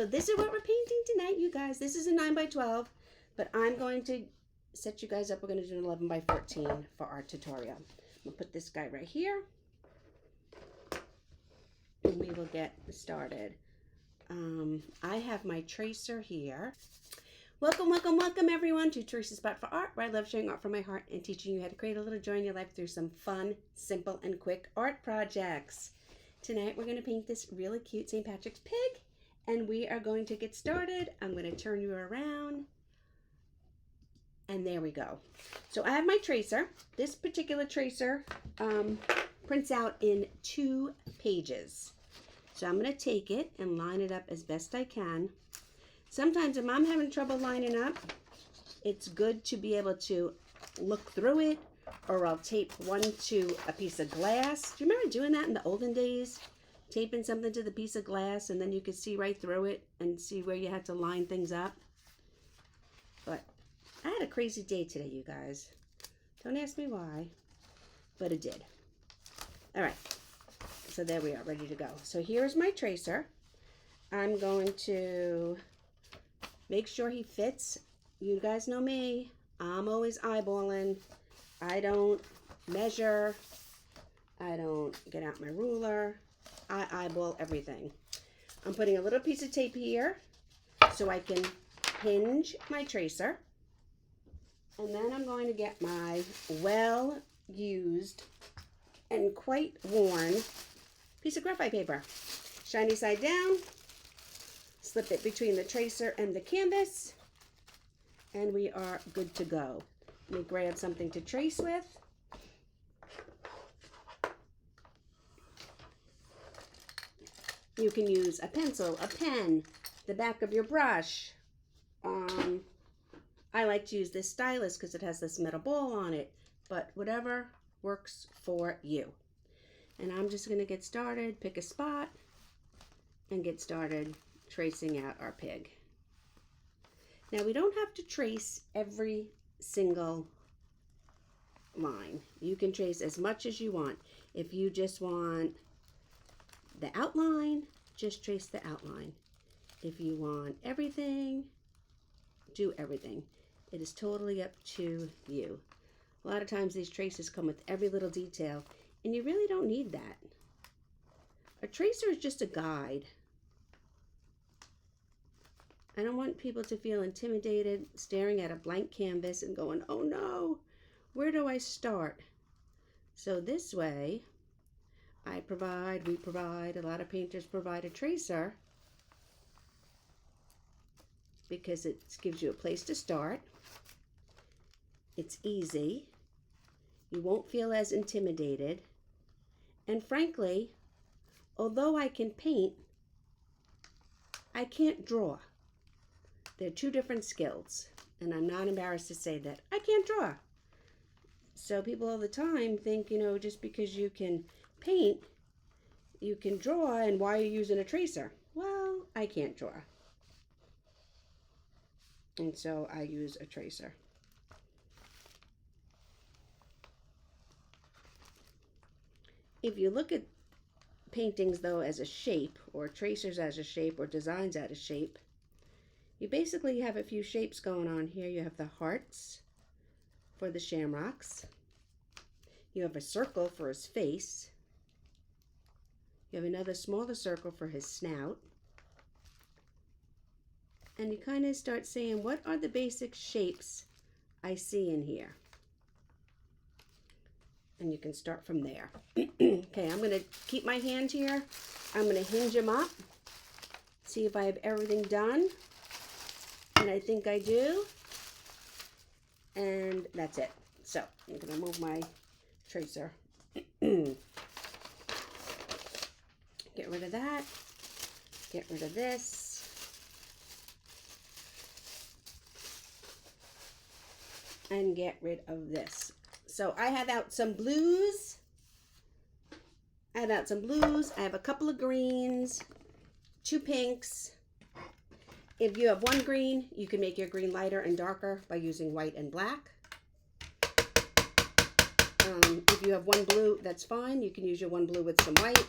So this is what we're painting tonight, you guys. This is a 9 by 12, but I'm going to set you guys up. We're going to do an 11 by 14 for our tutorial. We'll put this guy right here, and we will get started. I have my tracer here. Welcome, welcome, welcome everyone to Teresa's Spot for Art, where I love sharing art from my heart and teaching you how to create a little joy in your life through some fun, simple, and quick art projects. Tonight we're going to paint this really cute St. Patrick's pig, and we are going to get started. I'm going to turn you around, and there we go. So I have my tracer. This particular tracer prints out in 2 pages. So I'm going to take it and line it up as best I can. Sometimes if I'm having trouble lining up, it's good to be able to look through it, or I'll tape one to a piece of glass. Do you remember doing that in the olden days? Taping something to the piece of glass and then you could see right through it and see where you had to line things up. But I had a crazy day today, you guys. Don't ask me why, but it did. All right. So there we are, ready to go. So here's my tracer. I'm going to make sure he fits. You guys know me. I'm always eyeballing. I don't measure. I don't get out my ruler. I eyeball everything. I'm putting a little piece of tape here so I can hinge my tracer. And then I'm going to get my well-used and quite worn piece of graphite paper. Shiny side down, slip it between the tracer and the canvas, and we are good to go. Let me grab something to trace with. You can use a pencil, a pen, the back of your brush. I like to use this stylus because it has this metal ball on it, but whatever works for you. And I'm just going to get started, pick a spot, and get started tracing out our pig. Now we don't have to trace every single line. You can trace as much as you want. If you just want the outline, just trace the outline. If you want everything, do everything. It is totally up to you. A lot of times these traces come with every little detail, and you really don't need that. A tracer is just a guide. I don't want people to feel intimidated staring at a blank canvas and going, oh no, where do I start? So this way, we provide, a lot of painters provide a tracer because it gives you a place to start. It's easy. You won't feel as intimidated. And frankly, although I can paint, I can't draw. They're 2 different skills, and I'm not embarrassed to say that. I can't draw. So people all the time think, you know, just because you can paint, you can draw, and why are you using a tracer? Well, I can't draw. And so I use a tracer. If you look at paintings, though, as a shape, or tracers as a shape, or designs as a shape, you basically have a few shapes going on here. You have the hearts for the shamrocks. You have a circle for his face. You have another smaller circle for his snout. And you kind of start saying, what are the basic shapes I see in here? And you can start from there. Okay, I'm going to keep my hand here. I'm going to hinge them up, see if I have everything done. And I think I do. And that's it. So I'm going to move my tracer. Get rid of that. Get rid of this. And get rid of this. So I have out some blues. I have a couple of greens, 2 pinks. If you have 1 green, you can make your green lighter and darker by using white and black. If you have 1 blue, that's fine. You can use your 1 blue with some white.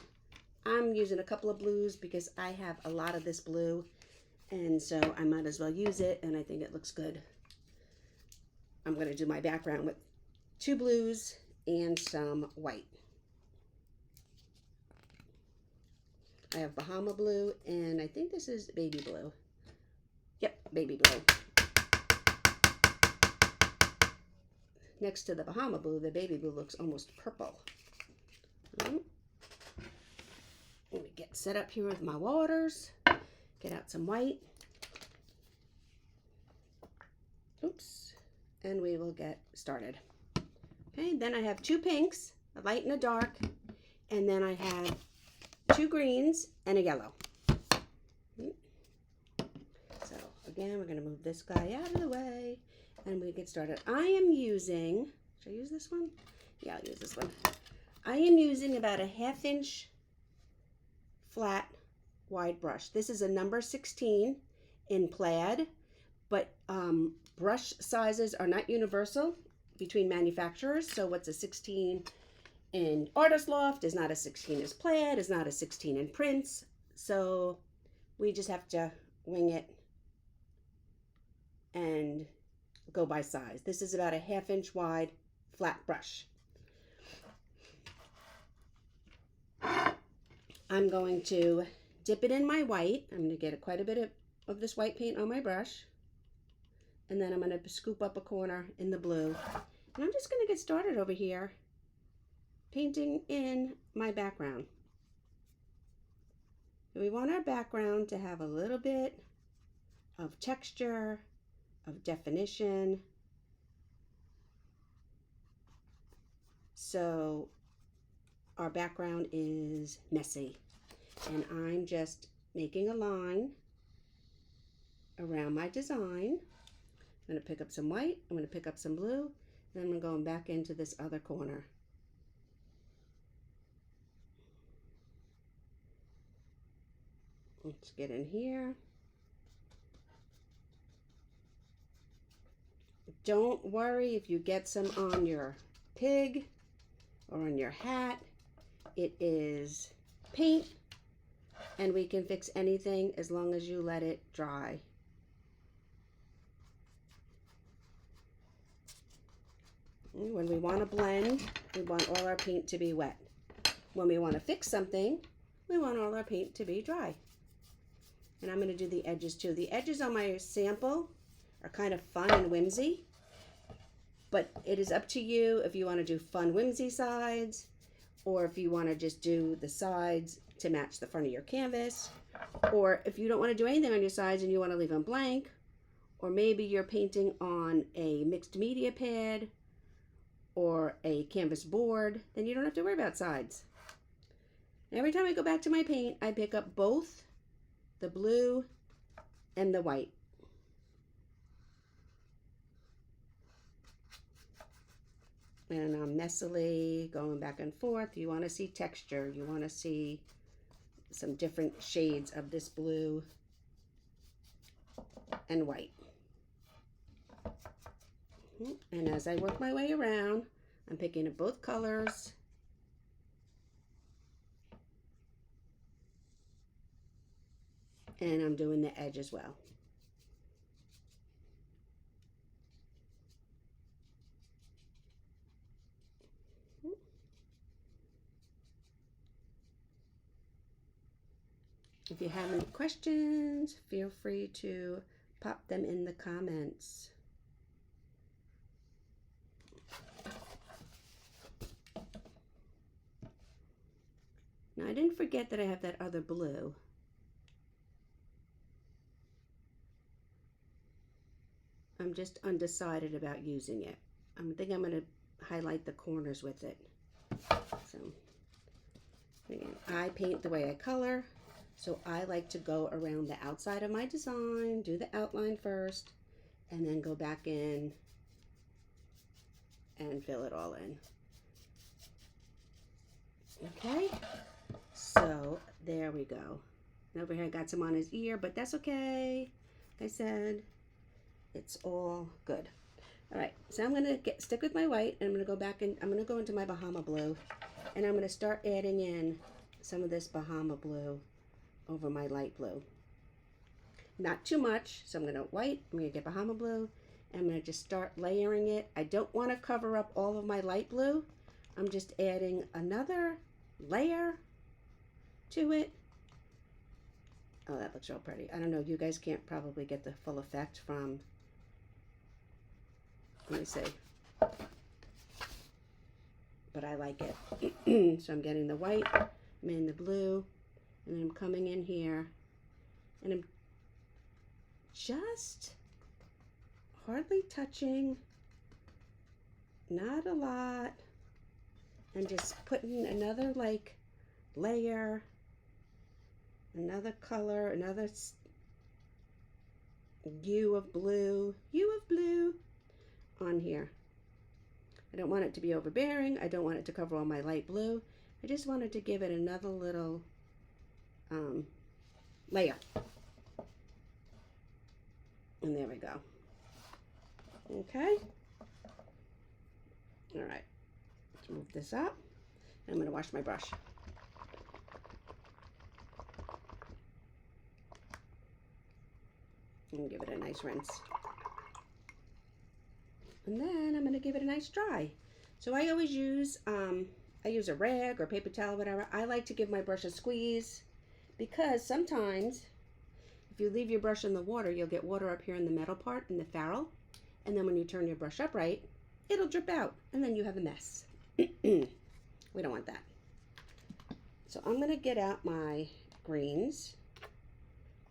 I'm using a couple of blues because I have a lot of this blue And so I might as well use it, and I think it looks good. I'm going to do my background with 2 blues and some white. I have Bahama blue, and I think this is baby blue. Yep, baby blue. Next to the Bahama blue, the baby blue looks almost purple. Let me get set up here with my waters. Get out some white. Oops. And we will get started. Okay, then I have 2 pinks, a light and a dark, and then I have 2 greens and a yellow. So again, we're going to move this guy out of the way and we get started. I am using, should I use this one? Yeah, I'll use this one. I am using about a 1/2 inch flat wide brush. This is a number 16 in plaid, but brush sizes are not universal between manufacturers. So what's a 16 in Artist Loft is not a 16 as plaid, is not a 16 in Prince. So we just have to wing it and go by size. This is about a 1/2 inch wide flat brush. I'm going to dip it in my white. I'm going to get quite a bit of this white paint on my brush. And then I'm going to scoop up a corner in the blue. And I'm just going to get started over here painting in my background. We want our background to have a little bit of texture, of definition. So our background is messy. And I'm just making a line around my design. I'm going to pick up some white, I'm going to pick up some blue, then I'm going back into this other corner. Let's get in here. Don't worry if you get some on your pig or on your hat. It is paint, and we can fix anything as long as you let it dry. When we want to blend, we want all our paint to be wet. When we want to fix something, we want all our paint to be dry. And I'm going to do the edges too. The edges on my sample are kind of fun and whimsy, but it is up to you if you want to do fun whimsy sides, or if you want to just do the sides to match the front of your canvas, or if you don't want to do anything on your sides and you want to leave them blank, or maybe you're painting on a mixed media pad or a canvas board, then you don't have to worry about sides. Every time I go back to my paint, I pick up both the blue and the white. And I'm messily going back and forth. You want to see texture. You want to see some different shades of this blue and white. And as I work my way around, I'm picking up both colors. And I'm doing the edge as well. If you have any questions, feel free to pop them in the comments. Now, I didn't forget that I have that other blue. I'm just undecided about using it. I think I'm going to highlight the corners with it. So, again, I paint the way I color. So I like to go around the outside of my design, do the outline first, and then go back in and fill it all in. Okay, so there we go. And over here I got some on his ear, but that's okay. Like I said, it's all good. All right, so I'm gonna stick with my white, and I'm gonna go back and I'm gonna go into my Bahama blue, and I'm gonna start adding in some of this Bahama blue over my light blue. not too much. So I'm going to white, I'm going to get Bahama blue, and I'm going to just start layering it. I don't want to cover up all of my light blue. I'm just adding another layer to it. Oh, that looks real pretty. I don't know, you guys can't probably get the full effect from, let me see, but I like it. So I'm getting the white, I'm in the blue, and then I'm coming in here, and I'm just hardly touching, not a lot, and just putting another like layer, another color, another hue of blue on here. I don't want it to be overbearing. I don't want it to cover all my light blue. I just wanted to give it another little layer. And there we go. Okay. All right. Let's move this up. I'm going to wash my brush. And give it a nice rinse. And then I'm going to give it a nice dry. So I always use, I use a rag or paper towel, whatever. I like to give my brush a squeeze because sometimes if you leave your brush in the water, you'll get water up here in the metal part, in the ferrule. And then when you turn your brush upright, it'll drip out and then you have a mess. We don't want that. So I'm going to get out my greens.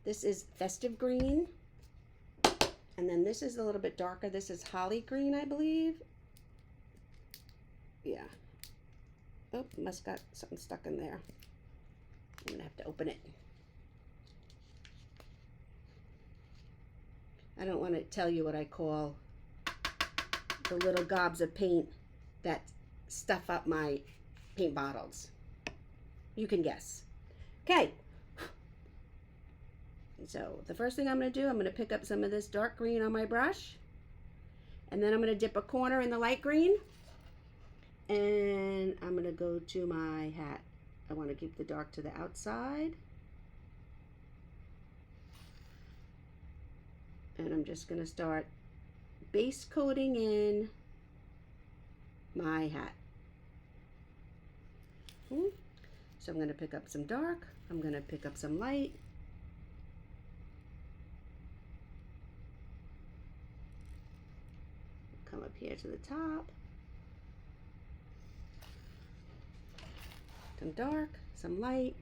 This is festive green. And then this is a little bit darker. This is holly green, I believe. Yeah. Oh, must got something stuck in there. I'm going to have to open it. I don't want to tell you what I call the little gobs of paint that stuff up my paint bottles. You can guess. Okay. So the first thing I'm going to do, I'm going to pick up some of this dark green on my brush. And then I'm going to dip a corner in the light green. And I'm going to go to my hat. I want to keep the dark to the outside. And I'm just going to start base coating in my hat. So I'm going to pick up some dark. I'm going to pick up some light. Come up here to the top. Some dark, some light.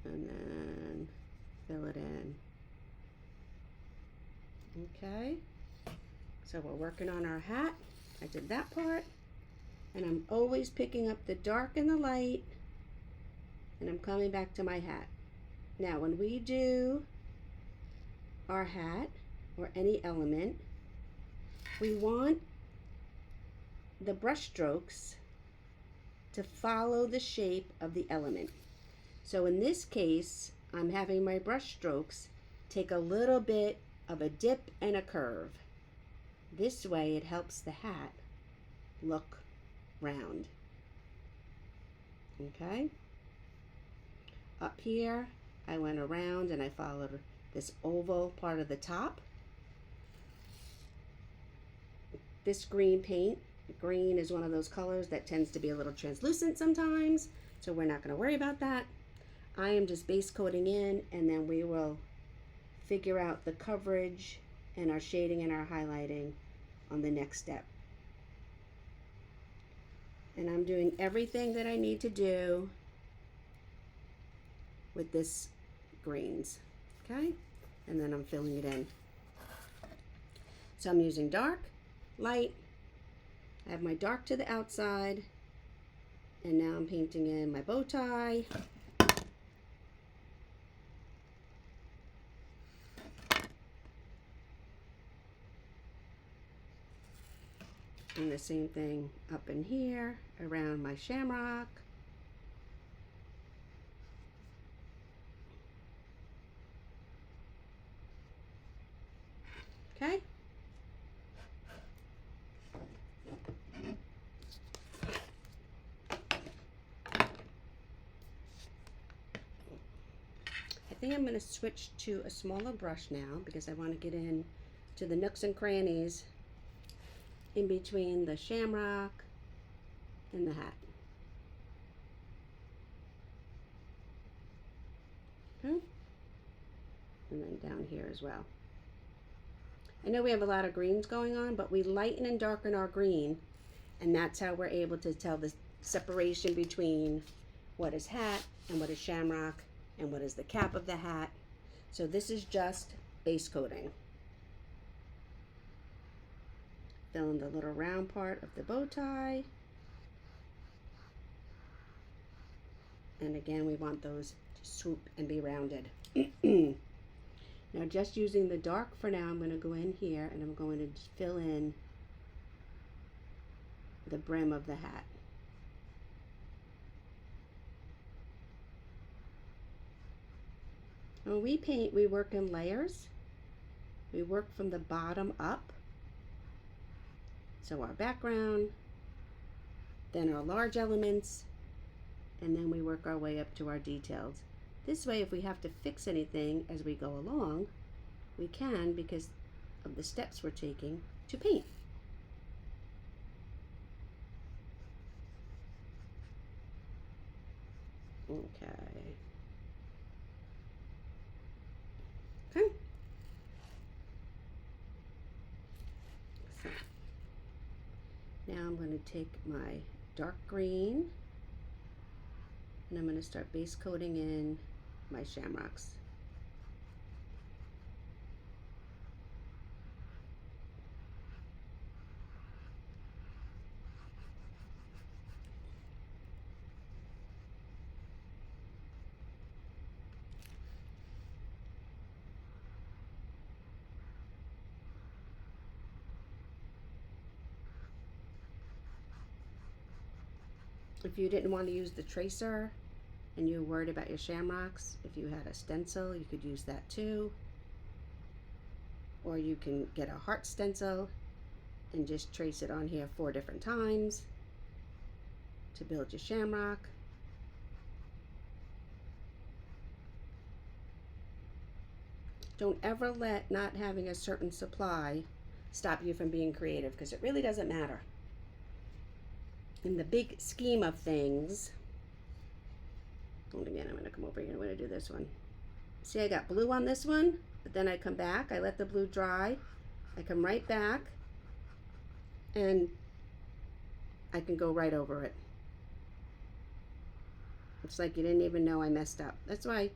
And then fill it in. Okay. So we're working on our hat. I did that part. And I'm always picking up the dark and the light. And I'm coming back to my hat. Now when we do our hat or any element, we want the brush strokes to follow the shape of the element. So in this case, I'm having my brush strokes take a little bit of a dip and a curve. This way it helps the hat look round. Okay? Up here, I went around and I followed this oval part of the top. This green paint, green is one of those colors that tends to be a little translucent sometimes, so we're not going to worry about that. I am just base coating in, and then we will figure out the coverage and our shading and our highlighting on the next step. And I'm doing everything that I need to do with this greens, okay? And then I'm filling it in. So I'm using dark, light. I have my dark to the outside, and now I'm painting in my bow tie. And the same thing up in here around my shamrock. Okay. think I'm going to switch to a smaller brush now because I want to get in to the nooks and crannies in between the shamrock and the hat. Okay. And then down here as well. I know we have a lot of greens going on, but we lighten and darken our green, and that's how we're able to tell the separation between what is hat and what is shamrock and what is the cap of the hat. So this is just base coating. Fill in the little round part of the bow tie. And again, we want those to swoop and be rounded. Now just using the dark for now, I'm going to go in here and I'm going to fill in the brim of the hat. When we paint, we work in layers. We work from the bottom up. So our background, then our large elements, and then we work our way up to our details. This way, if we have to fix anything as we go along, we can because of the steps we're taking to paint. Okay. Okay. So now I'm going to take my dark green and I'm going to start base coating in my shamrocks. If you didn't want to use the tracer and you're worried about your shamrocks, if you had a stencil, you could use that too. Or you can get a heart stencil and just trace it on here 4 different times to build your shamrock. Don't ever let not having a certain supply stop you from being creative, because it really doesn't matter. In the big scheme of things, and again, I'm going to come over here and I'm going to do this one. See, I got blue on this one, but then I come back, I let the blue dry, I come right back, and I can go right over it. It's like you didn't even know I messed up. That's why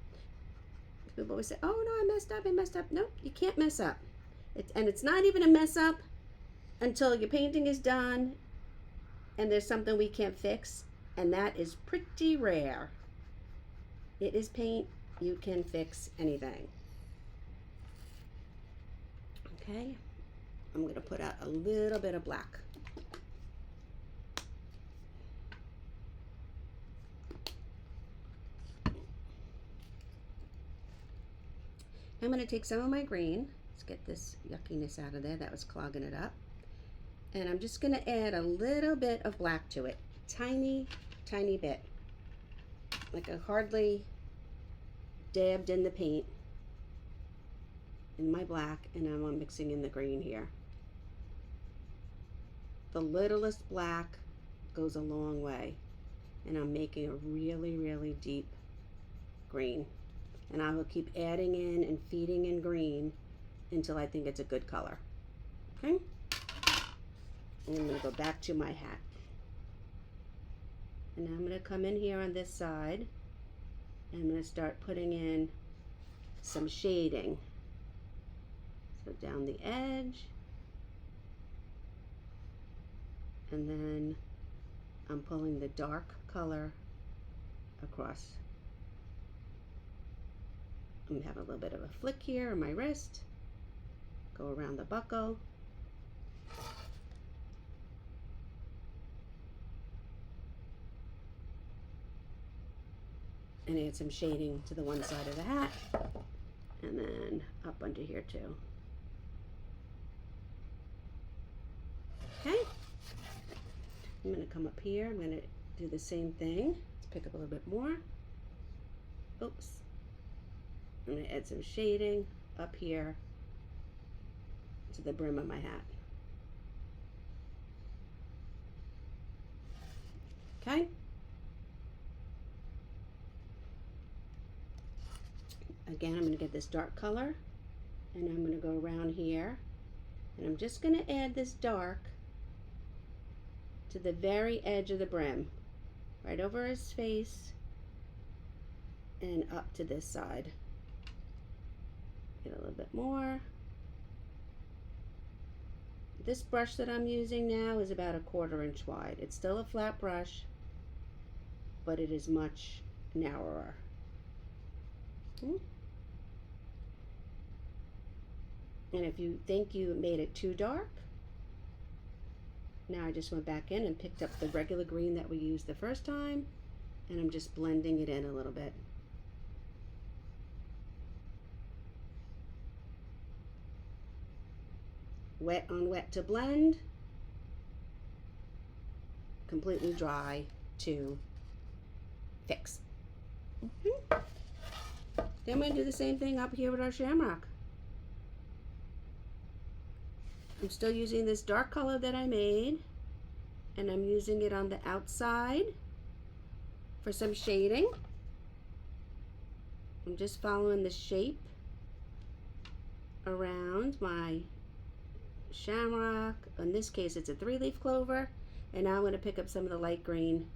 people always say, oh no, I messed up. Nope, you can't mess up. And it's not even a mess up until your painting is done and there's something we can't fix, and that is pretty rare. It is paint, you can fix anything. Okay, I'm going to put out a little bit of black. I'm going to take some of my green. Let's get this yuckiness out of there that was clogging it up. And I'm just going to add a little bit of black to it. Tiny, tiny bit. Like I hardly dabbed in the paint in my black, and I'm mixing in the green here. The littlest black goes a long way, and I'm making a really, really deep green. And I will keep adding in and feeding in green until I think it's a good color. Okay? And I'm going to go back to my hat. And I'm going to come in here on this side, and I'm going to start putting in some shading. So down the edge, and then I'm pulling the dark color across. I'm going to have a little bit of a flick here on my wrist, go around the buckle, and add some shading to the one side of the hat, and then up under here too. Okay, I'm going to come up here, I'm going to do the same thing. Let's pick up a little bit more. Oops. I'm going to add some shading up here to the brim of my hat. Okay. Again, I'm going to get this dark color, and I'm going to go around here, and I'm just going to add this dark to the very edge of the brim, right over his face and up to this side. Get a little bit more. This brush that I'm using now is about 1/4 inch wide. It's still a flat brush, but it is much narrower. And if you think you made it too dark, now I just went back in and picked up the regular green that we used the first time, and I'm just blending it in a little bit. Wet on wet to blend, completely dry to fix. Then we're going to do the same thing up here with our shamrock. I'm still using this dark color that I made, and I'm using it on the outside for some shading. I'm just following the shape around my shamrock. In this case, it's a 3-leaf clover, and now I'm going to pick up some of the light green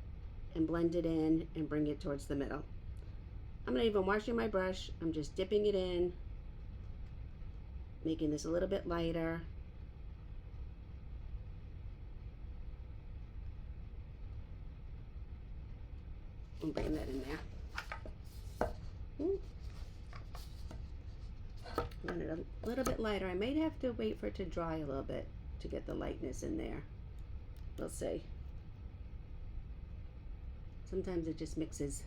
and blend it in and bring it towards the middle. I'm not even washing my brush. I'm just dipping it in, making this a little bit lighter. And bring that in there. Run it a little bit lighter. I might have to wait for it to dry a little bit to get the lightness in there. We'll see. Sometimes it just mixes.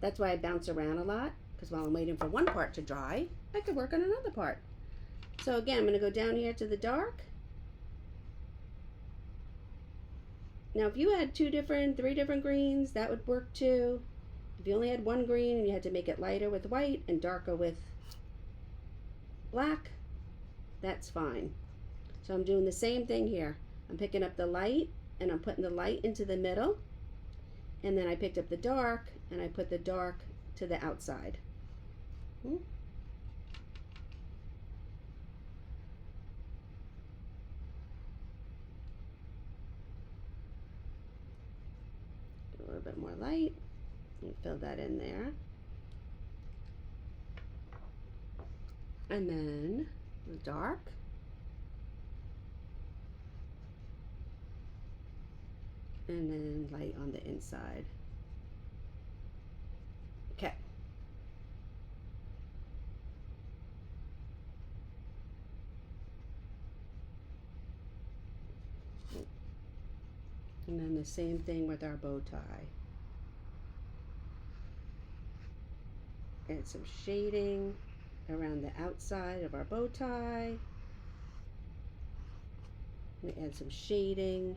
That's why I bounce around a lot, because while I'm waiting for one part to dry, I could work on another part. So again, I'm going to go down here to the dark. Now if you had 3 different greens, that would work too. If you only had one green and you had to make it lighter with white and darker with black, that's fine. So I'm doing the same thing here. I'm picking up the light and I'm putting the light into the middle, and then I picked up the dark and I put the dark to the outside. A little bit more light and fill that in there. And then the dark. And then light on the inside. Okay. And then the same thing with our bow tie. Add some shading around the outside of our bow tie. We add some shading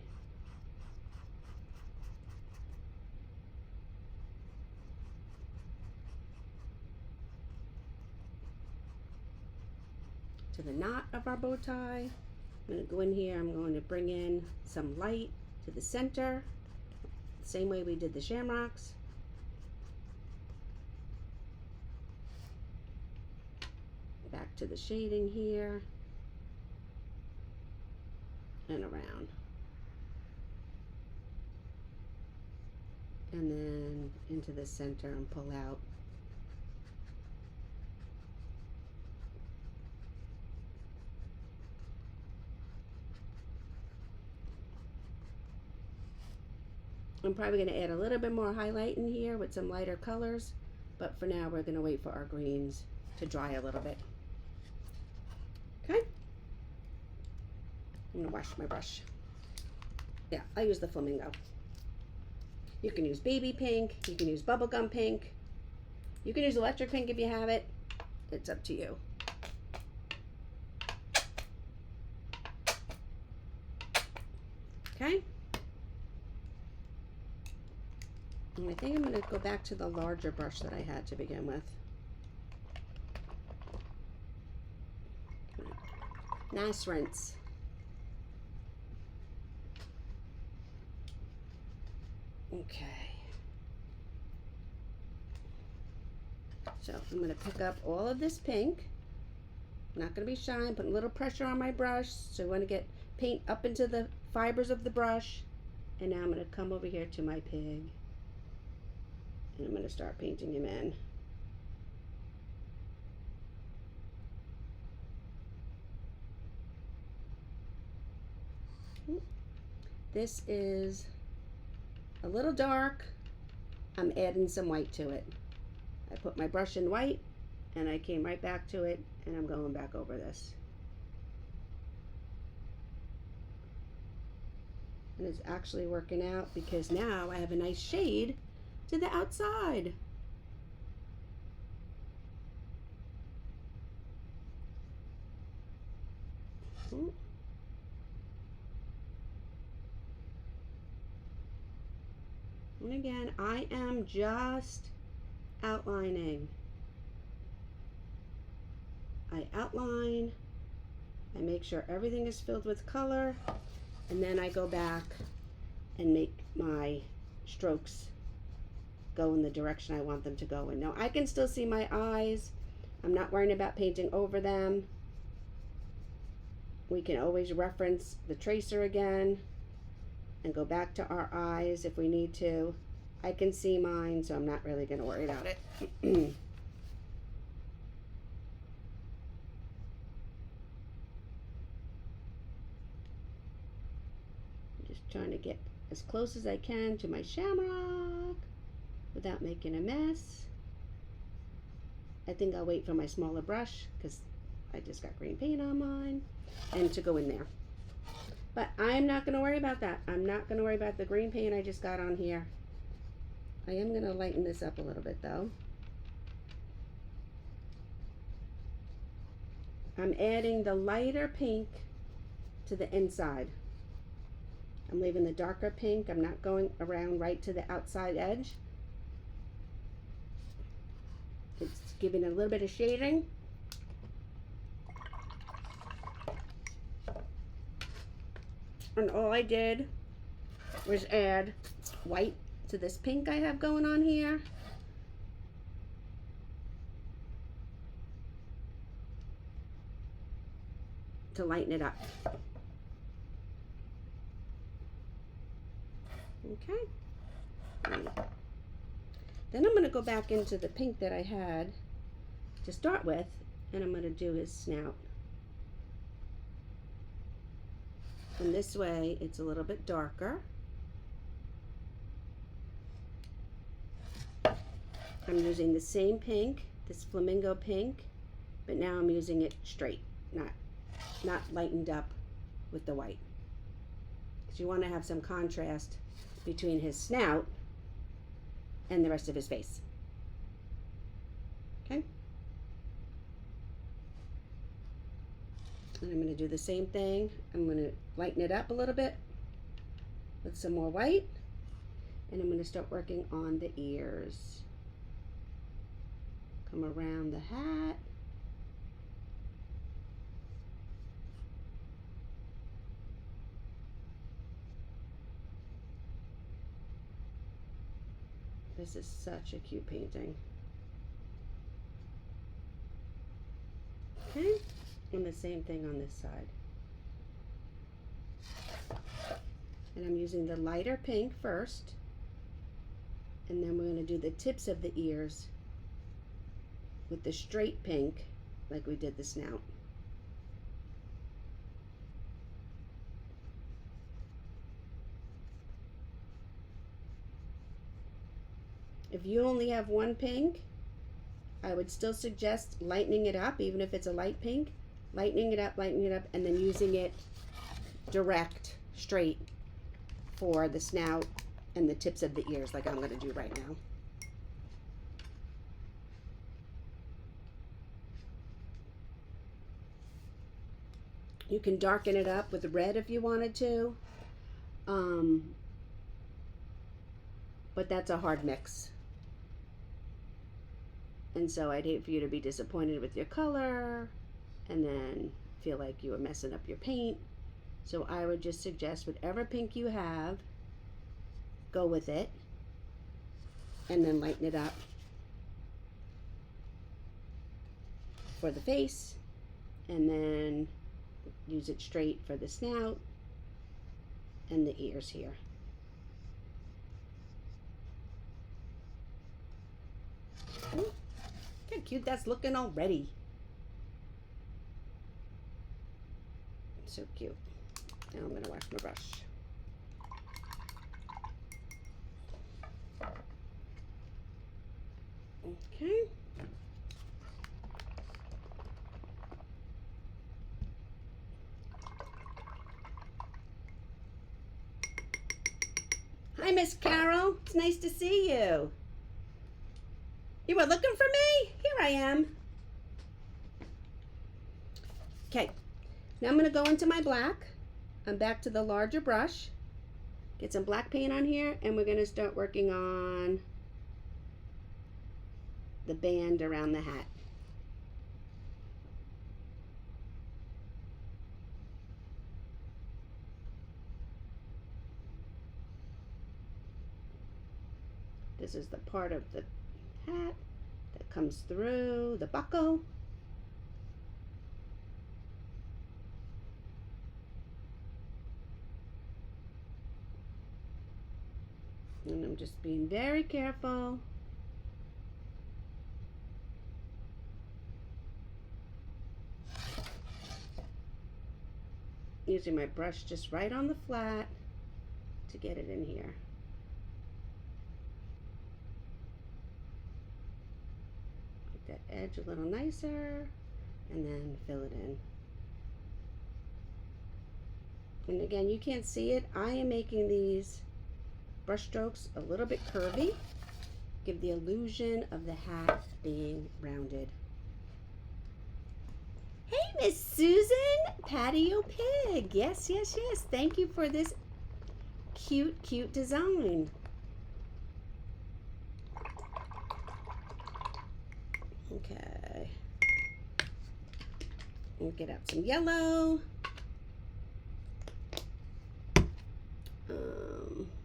to the knot of our bow tie. I'm going to go in here, I'm going to bring in some light to the center, the same way we did the shamrocks. Back to the shading here and around. And then into the center and pull out. I'm probably going to add a little bit more highlight in here with some lighter colors, but for now we're going to wait for our greens to dry a little bit. Okay, I'm going to wash my brush. Yeah, I use the flamingo. You can use baby pink, you can use bubblegum pink, you can use electric pink if you have it. It's up to you. Okay. And I think I'm going to go back to the larger brush that I had to begin with. Nice rinse. Okay. So I'm going to pick up all of this pink. I'm not going to be shy. I'm putting a little pressure on my brush. So I want to get paint up into the fibers of the brush. And now I'm going to come over here to my pig. And I'm going to start painting him in. This is a little dark. I'm adding some white to it. I put my brush in white and I came right back to it and I'm going back over this. And it's actually working out because now I have a nice shade to the outside. And again, I am just outlining. I outline, I make sure everything is filled with color, and then I go back and make my strokes go in the direction I want them to go in. Now I can still see my eyes. I'm not worrying about painting over them. We can always reference the tracer again and go back to our eyes if we need to. I can see mine, so I'm not really going to worry about it. Just trying to get as close as I can to my shamrock without making a mess. I think I'll wait for my smaller brush because I just got green paint on mine and to go in there. But I'm not going to worry about that. I'm not going to worry about the green paint I just got on here. I am going to lighten this up a little bit though. I'm adding the lighter pink to the inside. I'm leaving the darker pink. I'm not going around right to the outside edge. It's giving a little bit of shading. And all I did was add white to this pink I have going on here. To lighten it up. Okay. Then I'm going to go back into the pink that I had to start with, and I'm going to do his snout. And this way it's a little bit darker. I'm using the same pink, this flamingo pink, but now I'm using it straight, not lightened up with the white. Because you want to have some contrast between his snout and the rest of his face. Okay? And I'm going to do the same thing. I'm going to lighten it up a little bit with some more white. And I'm going to start working on the ears. Come around the hat. This is such a cute painting. Okay, and the same thing on this side. And I'm using the lighter pink first, and then we're going to do the tips of the ears with the straight pink like we did the snout. If you only have one pink, I would still suggest lightening it up, even if it's a light pink, lightening it up, and then using it direct, straight for the snout and the tips of the ears like I'm going to do right now. You can darken it up with red if you wanted to. but that's a hard mix. And so I'd hate for you to be disappointed with your color and then feel like you were messing up your paint. So I would just suggest whatever pink you have, go with it and then lighten it up for the face, and then use it straight for the snout and the ears here. Ooh, look how cute that's looking already. So cute. Now I'm gonna wash my brush. Okay. Hi, Miss Carol. It's nice to see you. You were looking for me? Here I am. Okay. Now I'm going to go into my black. I'm back to the larger brush. Get some black paint on here, and we're going to start working on the band around the hat. This is the part of the hat that comes through the buckle. And I'm just being very careful. Using my brush just right on the flat to get it in here. Make that edge a little nicer and then fill it in. And again, you can't see it. I am making these brush strokes a little bit curvy. Give the illusion of the hat being rounded. Hey, Miss Susan, Patio Pig. Yes, yes, yes. Thank you for this cute, cute design. Okay. We'll get out some yellow.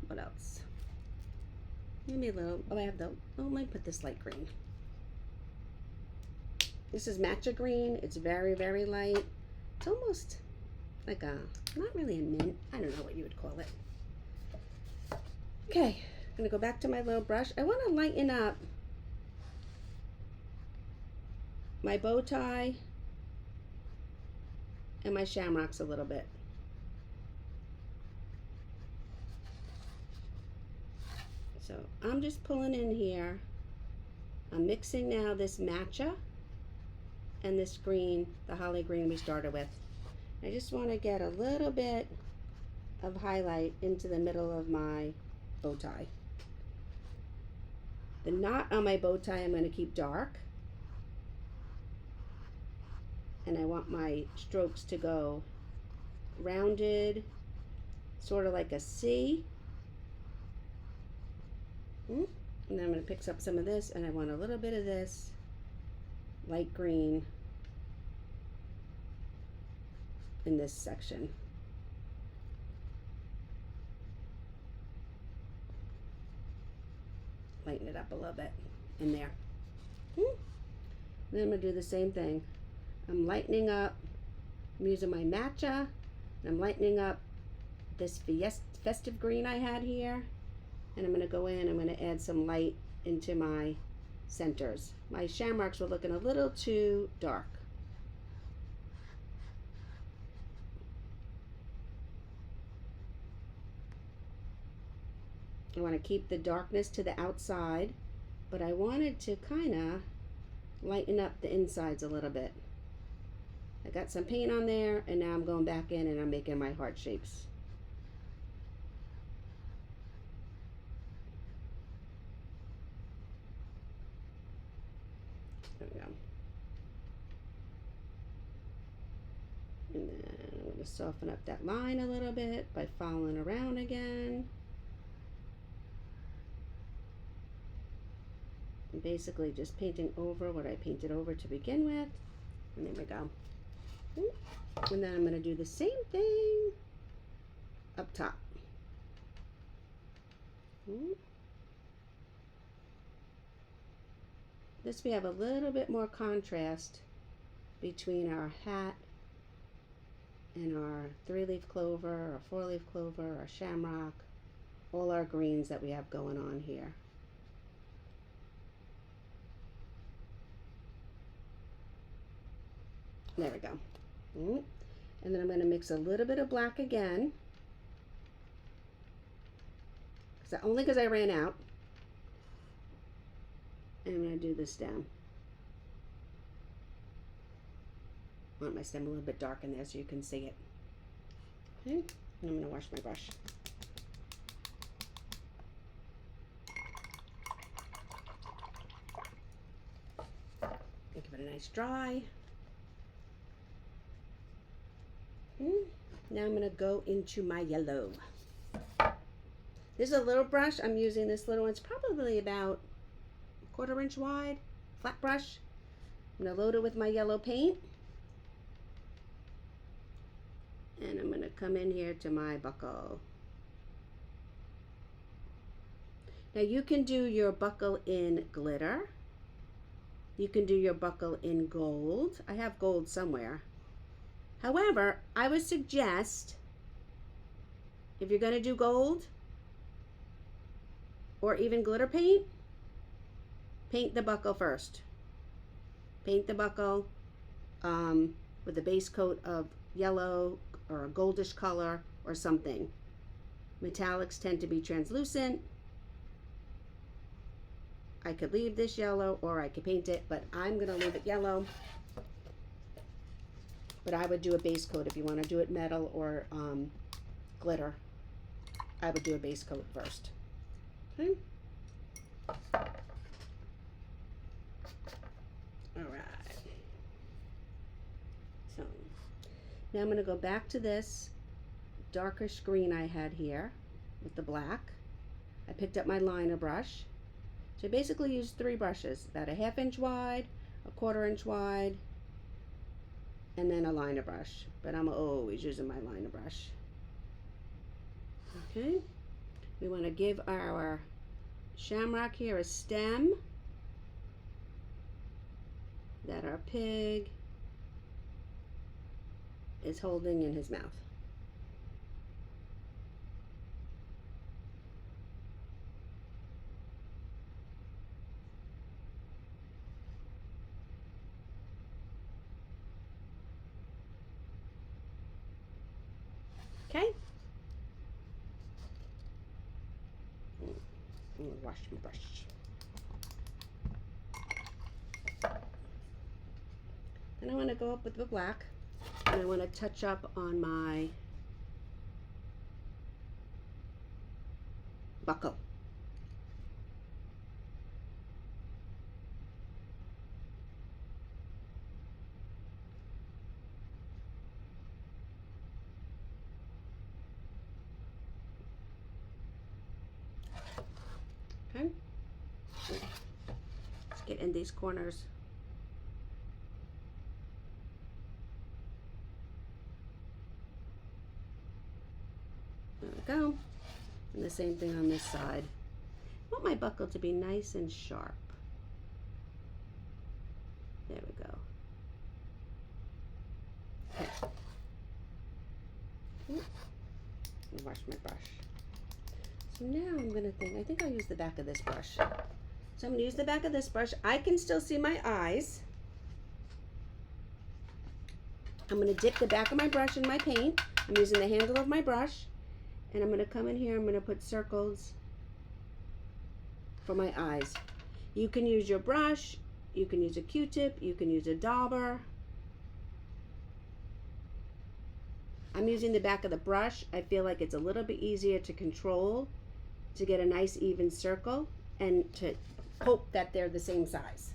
What else? Maybe a little, oh, I have the, oh, let me put this light green. This is matcha green. It's very, very light. It's almost like a, not really a mint. I don't know what you would call it. Okay, I'm gonna go back to my little brush. I wanna lighten up my bow tie and my shamrocks a little bit. So I'm just pulling in here. I'm mixing now this matcha and this green, the holly green we started with. I just want to get a little bit of highlight into the middle of my bow tie. The knot on my bow tie I'm going to keep dark. And I want my strokes to go rounded, sort of like a C. And then I'm going to pick up some of this, and I want a little bit of this light green in this section. Lighten it up a little bit in there. Then I'm going to do the same thing. I'm lightening up, I'm using my matcha, and I'm lightening up this festive green I had here. And I'm going to go in, I'm going to add some light into my centers. My shamrocks were looking a little too dark. I want to keep the darkness to the outside, but I wanted to kind of lighten up the insides a little bit. I got some paint on there, and now I'm going back in and I'm making my heart shapes. There we go. And then I'm going to soften up that line a little bit by following around again. I'm basically just painting over what I painted over to begin with. And there we go. And then I'm going to do the same thing up top. This we have a little bit more contrast between our hat and our 3-leaf clover, or 4-leaf clover, or shamrock, all our greens that we have going on here. There we go. And then I'm going to mix a little bit of black again, only because I ran out. And I'm going to do the stem. I want my stem a little bit dark in there so you can see it. Okay, and I'm going to wash my brush. Give it a nice dry. Now I'm going to go into my yellow. This is a little brush. I'm using this little one. It's probably about 1/4 inch wide, flat brush. I'm going to load it with my yellow paint. And I'm going to come in here to my buckle. Now you can do your buckle in glitter. You can do your buckle in gold. I have gold somewhere. However, I would suggest, if you're going to do gold or even glitter paint, paint the buckle first. Paint the buckle with a base coat of yellow or a goldish color or something. Metallics tend to be translucent. I could leave this yellow or I could paint it, but I'm going to leave it yellow. But I would do a base coat if you want to do it metal or glitter. I would do a base coat first. Okay. Alright. So now I'm going to go back to this darkish green I had here with the black. I picked up my liner brush. So I basically used 3 brushes, about a 1/2 inch wide, a 1/4 inch wide, and then a liner brush. But I'm always using my liner brush. Okay. We want to give our shamrock here a stem that our pig is holding in his mouth. Okay. I'm gonna wash my brush. Then I want to go up with the black, and I want to touch up on my buckle. Okay. Let's get in these corners. There we go. And the same thing on this side. I want my buckle to be nice and sharp. There we go. Okay. Let me wash my brush. So now I'm going to I think I'll use the back of this brush. So I'm going to use the back of this brush. I can still see my eyes. I'm going to dip the back of my brush in my paint. I'm using the handle of my brush. And I'm going to come in here, I'm going to put circles for my eyes. You can use your brush, you can use a Q-tip, you can use a dauber. I'm using the back of the brush. I feel like it's a little bit easier to control, to get a nice even circle, and to hope that they're the same size.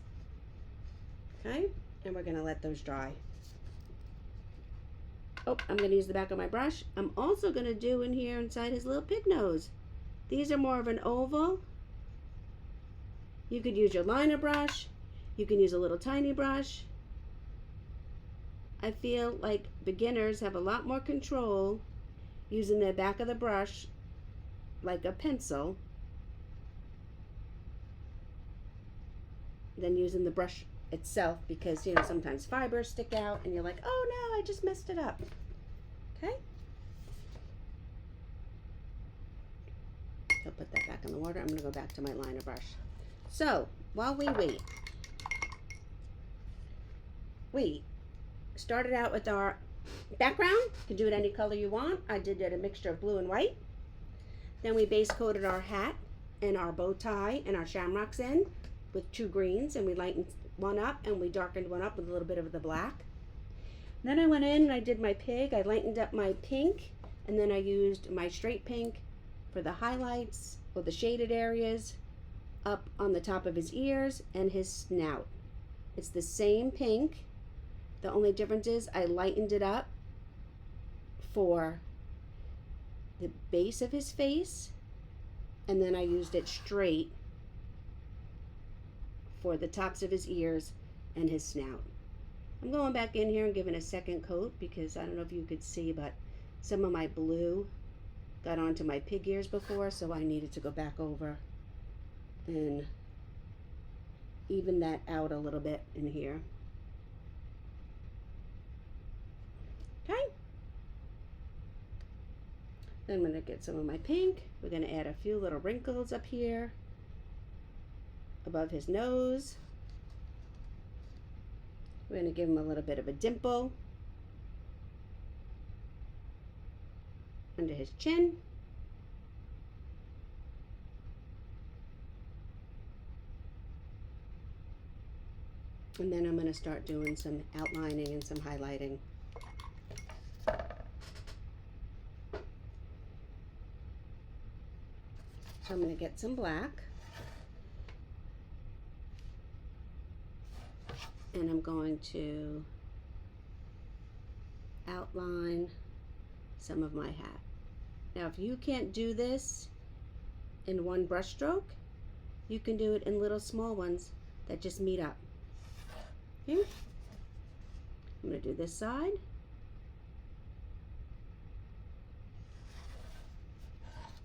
Okay, and we're going to let those dry. Oh, I'm going to use the back of my brush. I'm also going to do in here inside his little pig nose. These are more of an oval. You could use your liner brush. You can use a little tiny brush. I feel like beginners have a lot more control using the back of the brush like a pencil than using the brush itself, because, you know, sometimes fibers stick out and you're like, oh no, I just messed it up. Okay? I'll put that back in the water. I'm going to go back to my liner brush. So, while we wait, we started out with our background. You can do it any color you want. I did it a mixture of blue and white. Then we base coated our hat and our bow tie and our shamrocks in with 2 greens, and we lightened one up and we darkened one up with a little bit of the black. Then I went in and I did my pig. I lightened up my pink, and then I used my straight pink for the highlights or the shaded areas up on the top of his ears and his snout. It's the same pink. The only difference is I lightened it up for the base of his face, and then I used it straight for the tops of his ears and his snout. I'm going back in here and giving a second coat because I don't know if you could see, but some of my blue got onto my pig ears before, so I needed to go back over and even that out a little bit in here. Okay. Then I'm going to get some of my pink. We're going to add a few little wrinkles up here above his nose. We're going to give him a little bit of a dimple under his chin. And then I'm going to start doing some outlining and some highlighting. So I'm going to get some black. And I'm going to outline some of my hat. Now, if you can't do this in one brush stroke, you can do it in little small ones that just meet up. Okay? I'm going to do this side.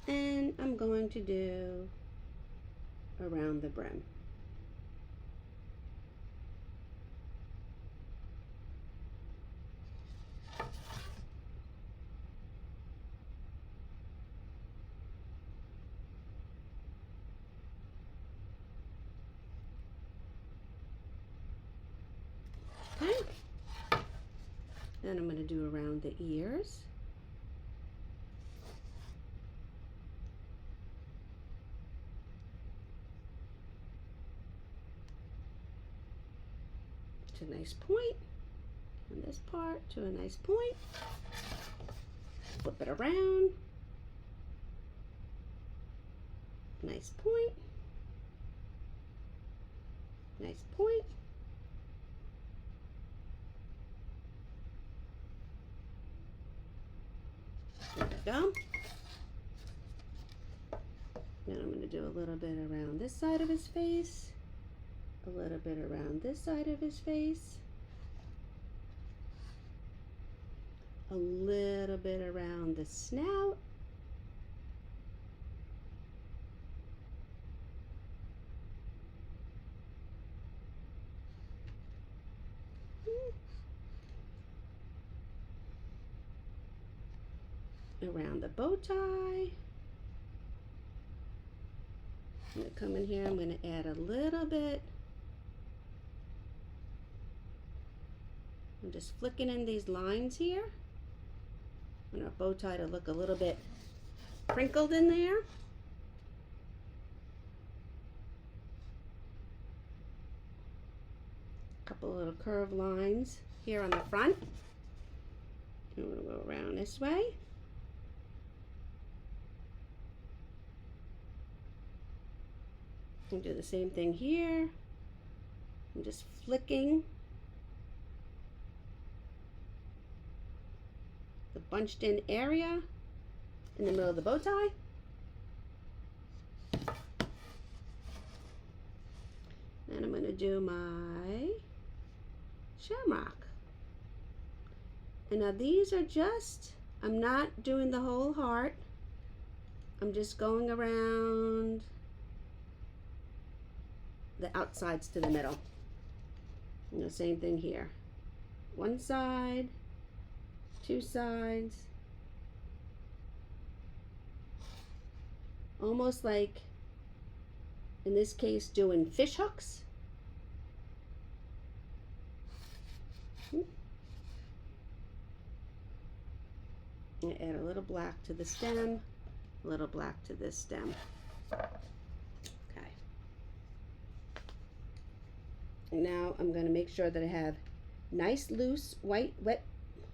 And I'm going to do around the brim. Okay. Then I'm going to do around the ears. To a nice point. And this part to a nice point. Flip it around. Nice point. Nice point. There we go. Now I'm going to do a little bit around this side of his face, a little bit around this side of his face, a little bit around the snout, around the bow tie. I'm going to come in here, I'm going to add a little bit. I'm just flicking in these lines here. I want our bow tie to look a little bit crinkled in there. A couple little curved lines here on the front. And we'll go around this way. And do the same thing here. I'm just flicking the bunched in area in the middle of the bow tie. do my shamrock. And now these are just, I'm not doing the whole heart. I'm just going around the outsides to the middle. And the same thing here. One side, two sides. Almost like, in this case, doing fish hooks. I add a little black to the stem, a little black to this stem. Okay. Now I'm going to make sure that I have nice loose white,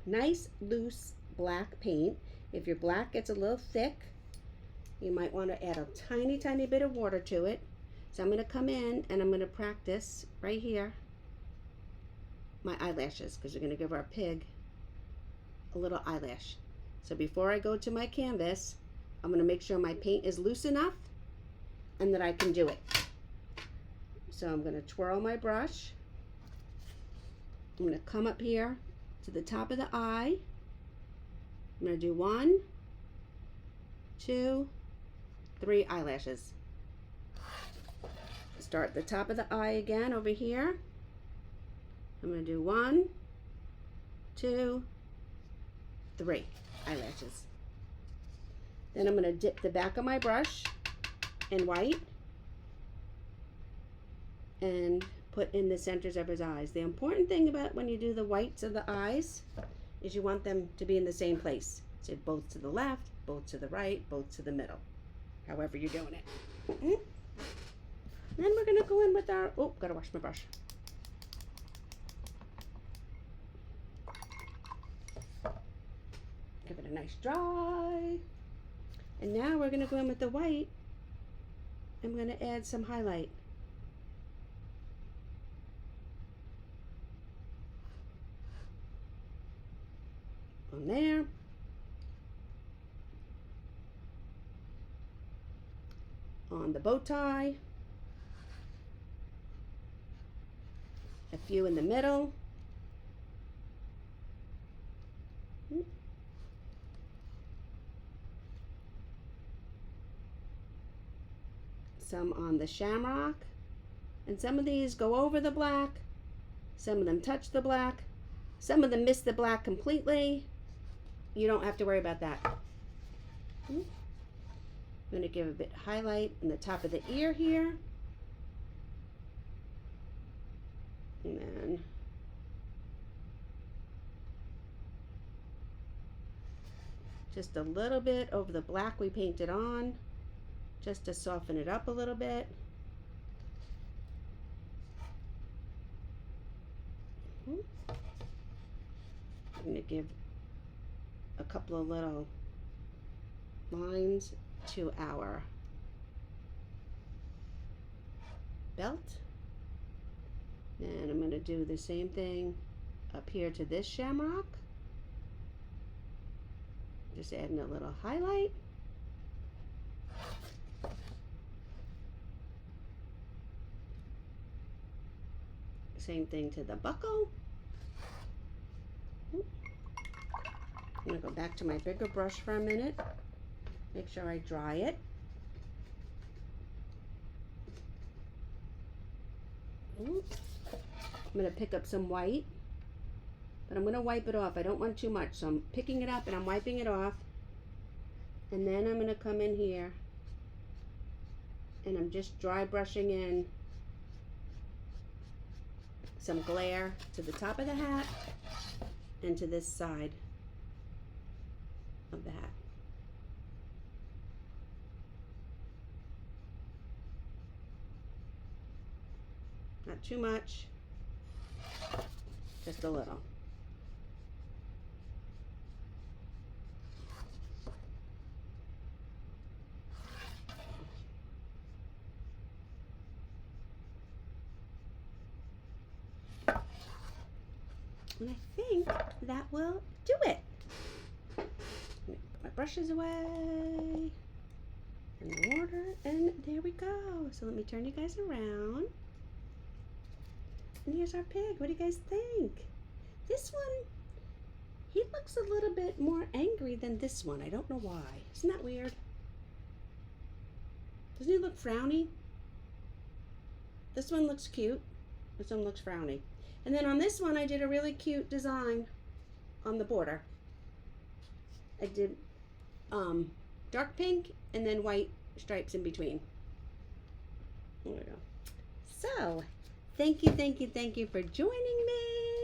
nice loose black paint. If your black gets a little thick, you might want to add a tiny, tiny bit of water to it. So I'm going to come in and I'm going to practice right here my eyelashes, because we're going to give our pig a little eyelash. So before I go to my canvas, I'm going to make sure my paint is loose enough and that I can do it. So I'm going to twirl my brush. I'm going to come up here to the top of the eye. I'm going to do 1, 2, 3 eyelashes. Start at the top of the eye again over here. I'm going to do 1, 2, 3 eyelashes. Then I'm going to dip the back of my brush in white and put in the centers of his eyes. The important thing about when you do the whites of the eyes is you want them to be in the same place. So both to the left, both to the right, both to the middle, however you're doing it. Then we're going to go in with our, oh, gotta wash my brush. Give it a nice dry. And now we're going to go in with the white. I'm going to add some highlight. On there. On the bow tie. A few in the middle. Some on the shamrock, and some of these go over the black, some of them touch the black, some of them miss the black completely. You don't have to worry about that. I'm going to give a bit highlight in the top of the ear here, and then just a little bit over the black we painted on, just to soften it up a little bit. I'm going to give a couple of little lines to our belt. And I'm going to do the same thing up here to this shamrock. Just adding a little highlight. Same thing to the buckle. I'm going to go back to my bigger brush for a minute. Make sure I dry it. I'm going to pick up some white, but I'm going to wipe it off. I don't want too much, so I'm picking it up and I'm wiping it off. And then I'm going to come in here and I'm just dry brushing in some glare to the top of the hat and to this side of the hat. Not too much, just a little. And I think that will do it. Put my brushes away and the water, and there we go. So let me turn you guys around. And here's our pig. What do you guys think? This one, he looks a little bit more angry than this one. I don't know why. Isn't that weird? Doesn't he look frowny? This one looks cute. This one looks frowny. And then on this one, I did a really cute design on the border. I did dark pink and then white stripes in between. There we go. So, thank you for joining me.